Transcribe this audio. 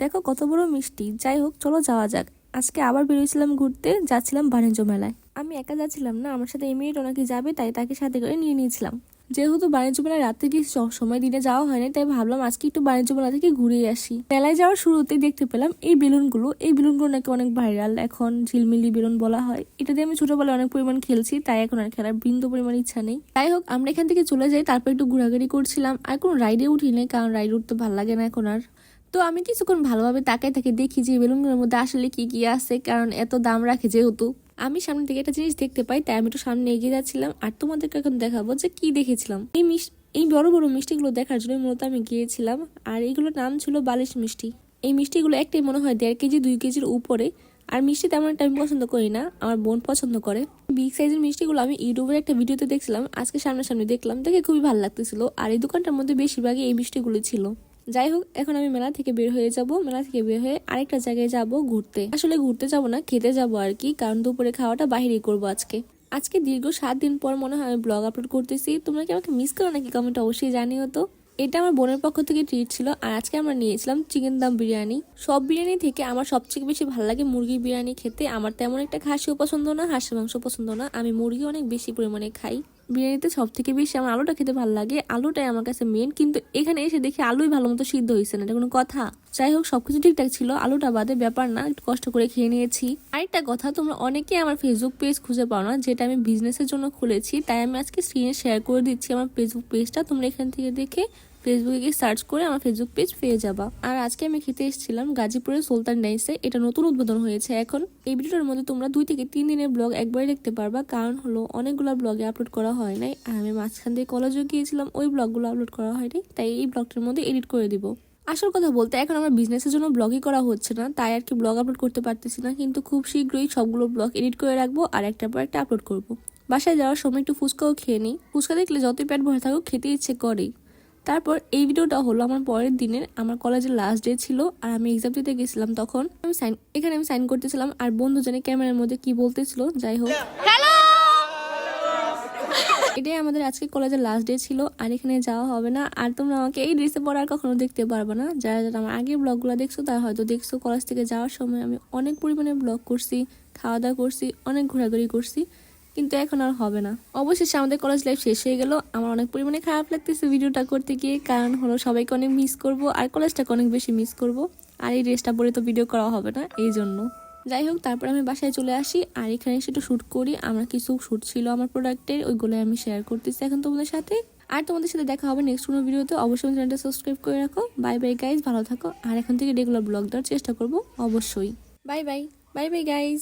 দেখো কত বড় মিষ্টি। যাই হোক, চলো যাওয়া যাক। আজকে আবার বেরিয়েছিলাম ঘুরতে, যাচ্ছিলাম বাণিজ্য মেলায়। আমি একা যাচ্ছিলাম না, আমার সাথে এমনিও নাকি যাবে, তাই তাকে সাথে করে নিয়ে নিয়েছিলাম। যেহেতু বাণিজ্য মেলায় রাতে গিয়ে সময় দিনে যাওয়া হয়নি, তাই ভাবলাম আজকে একটু বাণিজ্য মেলা থেকে ঘুরে আসি। মেলায় যাওয়ার শুরুতেই দেখতে পেলাম এই বেলুনগুলো নাকি অনেক ভাইরাল, এখন ঝিলমিলি বেলুন বলা হয়। এটা দিয়ে আমি ছোটবেলায় অনেক পরিমাণ খেলছি, তাই এখন আর খেলার বিন্দু পরিমাণ ইচ্ছা নেই। যাই হোক, আমরা এখান থেকে চলে যাই। তারপর একটু ঘোরাঘুরি করছিলাম, আর কোনো রাইডে উঠি নাই, কারণ রাইড উঠতে ভালো লাগে না এখন আর। তো আমি কিছুক্ষণ ভালোভাবে তাকাই থাকি, দেখি যে বেলুনগুলোর মধ্যে আসলে কি কি আছে, কারণ এত দাম রাখে যেহেতু। আমি সামনে থেকে একটা জিনিস দেখতে পাই, তাই আমি একটু সামনে এগিয়ে যাচ্ছিলাম। আর তোমাদেরকে এখন দেখাবো যে কি দেখেছিলাম। এই বড় বড় মিষ্টিগুলো দেখার জন্য মূলত আমি গিয়েছিলাম। আর এইগুলোর নাম ছিল বালিশ মিষ্টি। এই মিষ্টিগুলো একটাই মনে হয় 1.5 কেজি 2 কেজির উপরে। আর মিষ্টি তেমন একটা আমি পছন্দ করি না, আমার বোন পছন্দ করে। বিগ সাইজের মিষ্টিগুলো আমি ইউটিউবের একটা ভিডিওতে দেখছিলাম, আজকে সামনাসামনি দেখলাম, দেখে খুবই ভালো লাগতেছিল। আর এই দোকানটার মধ্যে বেশিরভাগই এই মিষ্টিগুলো ছিল। যাই হোক, এখন আমি মেলা থেকে বের হয়ে যাব। মেলা থেকে বের হয়ে আরেকটা জায়গায় যাব ঘুরতে। আসলে ঘুরতে যাব না, খেতে যাব আর কি, কারণ দুপুরে খাওয়াটা বাইরেই করবো আজকে। আজকে দীর্ঘ 7 দিন পর মনে হয় আমি ব্লগ আপলোড করতেছি। তোমরা কি আমাকে মিস করো নাকি কমেন্ট অবশ্যই জানিও তো। এটা আমার বোনের পক্ষ থেকে ট্রিট ছিল। আর আজকে আমরা নিয়েছিলাম চিকেন দম বিরিয়ানি। সব বিরিয়ানি থেকে আমার সবচেয়ে বেশি ভালো লাগে মুরগির বিরিয়ানি খেতে। আমার তেমন একটা খাসিও পছন্দ না, হাঁসের মাংস পছন্দ না, আমি মুরগি অনেক বেশি পরিমাণে খাই। বিরিয়ানিতে সব থেকে বেশি আমার আলুটা খেতে ভালো লাগে, আলুটাই আমার কাছে মেন। কিন্তু এখানে এসে দেখি আলুই ভালো মতো সিদ্ধ হয়েছে না, এটা কোনো কথা? যাই হোক, সবকিছু ঠিকঠাক ছিল, আলুটা বাদে ব্যাপার না, একটু কষ্ট করে খেয়ে নিয়েছি। আরেকটা কথা, তোমরা অনেকেই আমার ফেসবুক পেজ খুঁজে পাও না, যেটা আমি বিজনেসের জন্য খুলেছি, তাই আমি আজকে স্ক্রিনে শেয়ার করে দিচ্ছি আমার ফেসবুক পেজটা। তোমরা এখান থেকে দেখে ফেসবুকে গিয়ে সার্চ করে আমার ফেসবুক পেজ পেয়ে যাবা। আর আজকে আমি খেতে এসেছিলাম গাজীপুরের সুলতান ডাইসে, এটা নতুন উদ্বোধন হয়েছে এখন। এই ভিডিওটার মধ্যে তোমরা 2 থেকে 3 দিনের ব্লগ একবারে দেখতে পারবা, কারণ হলো অনেকগুলো ব্লগে আপলোড করা হয় নাই। আর আমি মাঝখান দিয়ে কলেজে গিয়েছিলাম, ওই ব্লগগুলো আপলোড করা হয়নি, তাই এই ব্লগটার মধ্যে এডিট করে দিব। আসল কথা বলতে এখন আমার বিজনেসের জন্য ব্লগই করা হচ্ছে না, তাই আর কি ব্লগ আপলোড করতে পারতেছি না। কিন্তু খুব শীঘ্রই সবগুলো ব্লগ এডিট করে রাখবো আর একটার পর একটা আপলোড করব। বাসায় যাওয়ার সময় একটু ফুচকাও খেয়ে নিই। ফুচকা দেখলে যতই পেট ভরে থাকুক খেতে ইচ্ছে করেই। তারপর এই ভিডিওটা হলো আমার পরের দিনের, আমার কলেজের লাস্ট ডে ছিল, আর আমি এক্সাম দিতে গেছিলাম। তখন আমি সাইন করতেছিলাম, আর বন্ধু জানে ক্যামেরার মধ্যে কি বলতেছিল। যাই হোক, এটাই আমাদের আজকে কলেজের লাস্ট ডে ছিল, আর এখানে যাওয়া হবে না। আর তোমরা আমাকে এই ড্রেসে পরে আর কখনো দেখতে পারবে না। যারা যারা আমার আগের ব্লগগুলো দেখছো তারা হয়তো দেখছো, কলেজ থেকে যাওয়ার সময় আমি অনেক পরিমাণে ব্লগ করছি, খাওয়া দাওয়া করছি, অনেক ঘোরাঘুরি করছি, কিন্তু এখন আর হবে না। অবশেষে আমাদের কলেজ লাইফ শেষ হয়ে গেল। আমার অনেক পরিমাণে খারাপ লাগতেছে ভিডিওটা করতে গিয়ে, কারণ হলো সবাইকে অনেক মিস করব, আর কলেজটাকে অনেক বেশি মিস করব। আর এই ড্রেসটা পরে তো ভিডিও করা হবে না, এই জন্য। যাই হোক, তারপর আমি বাসায় চলে আসি, আর এখানে এসে একটু শ্যুট করি। আমার কিছু শ্যুট ছিল আমার প্রোডাক্টের, ওইগুলো আমি শেয়ার করতেছি এখন তোমাদের সাথে। আর তোমাদের সাথে দেখা হবে নেক্সট কোনো ভিডিওতে। অবশ্যই চ্যানেলটা সাবস্ক্রাইব করে রাখো। বাই বাই গাইজ, ভালো থাকো। আর এখন থেকে রেগুলার ব্লগ দেওয়ার চেষ্টা করবো অবশ্যই। Bye bye, bye bye guys.